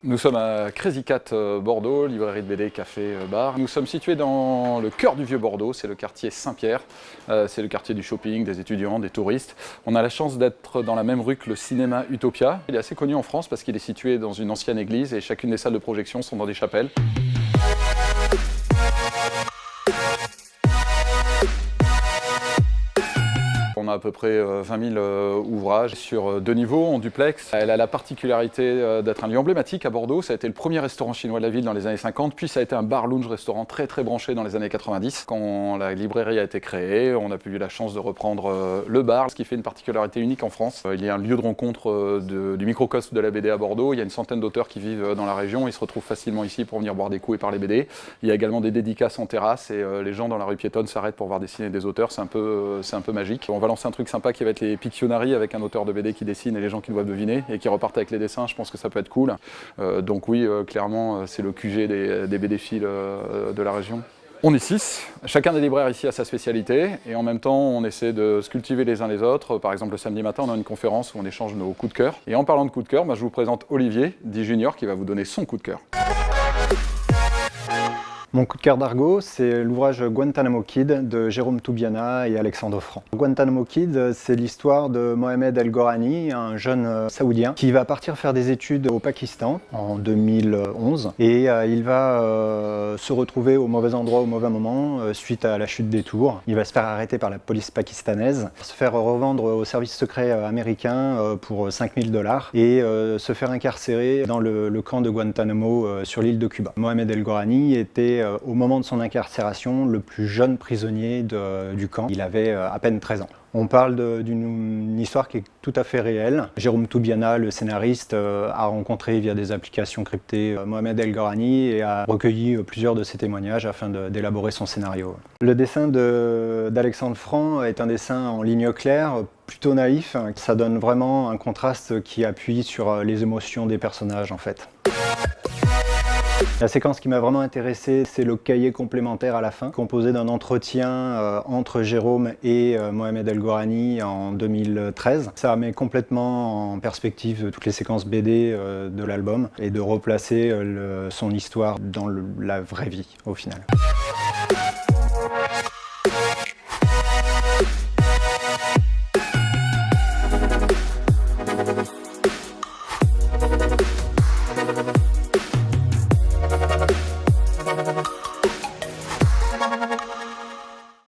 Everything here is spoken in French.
Nous sommes à Crazy Cat Bordeaux, librairie de BD, café, bar. Nous sommes situés dans le cœur du vieux Bordeaux, c'est le quartier Saint-Pierre. C'est le quartier du shopping, des étudiants, des touristes. On a la chance d'être dans la même rue que le cinéma Utopia. Il est assez connu en France parce qu'il est situé dans une ancienne église et chacune des salles de projection sont dans des chapelles. On a à peu près 20 000 ouvrages sur 2 niveaux, en duplex. Elle a la particularité d'être un lieu emblématique à Bordeaux. Ça a été le premier restaurant chinois de la ville dans les années 50, puis ça a été un bar-lounge-restaurant très branché dans les années 90. Quand la librairie a été créée, on a eu la chance de reprendre le bar, ce qui fait une particularité unique en France. Il y a un lieu de rencontre du microcosme de la BD à Bordeaux. Il y a une centaine d'auteurs qui vivent dans la région. Ils se retrouvent facilement ici pour venir boire des coups et parler BD. Il y a également des dédicaces en terrasse et les gens dans la rue piétonne s'arrêtent pour voir dessiner des auteurs. C'est un peu magique. On va lancer un truc sympa qui va être les Pictionary avec un auteur de BD qui dessine et les gens qui doivent deviner et qui repartent avec les dessins. Je pense que ça peut être cool. Donc oui, clairement, c'est le QG des BD-philes de la région. On est 6, chacun des libraires ici a sa spécialité et en même temps on essaie de se cultiver les uns les autres. Par exemple le samedi matin on a une conférence où on échange nos coups de cœur. Et en parlant de coups de cœur, je vous présente Olivier, dit Junior, qui va vous donner son coup de cœur. Mon coup de cœur d'argot, c'est l'ouvrage Guantanamo Kid de Jérôme Toubiana et Alexandre Franc. Guantanamo Kid, c'est l'histoire de Mohamed El Gorani, un jeune saoudien qui va partir faire des études au Pakistan en 2011 et il va se retrouver au mauvais endroit au mauvais moment suite à la chute des tours. Il va se faire arrêter par la police pakistanaise, se faire revendre au service secret américain pour 5 000 $ et se faire incarcérer dans le camp de Guantanamo sur l'île de Cuba. Mohamed El Gorani était au moment de son incarcération, le plus jeune prisonnier du camp. Il avait à peine 13 ans. On parle d'une histoire qui est tout à fait réelle. Jérôme Toubiana, le scénariste, a rencontré via des applications cryptées Mohamed El Gorani et a recueilli plusieurs de ses témoignages afin d'élaborer son scénario. Le dessin d'Alexandre Franc est un dessin en ligne claire, plutôt naïf. Ça donne vraiment un contraste qui appuie sur les émotions des personnages en fait. La séquence qui m'a vraiment intéressé, c'est le cahier complémentaire à la fin, composé d'un entretien entre Jérôme et Mohamed El Gorani en 2013. Ça met complètement en perspective toutes les séquences BD de l'album et de replacer son histoire dans la vraie vie au final.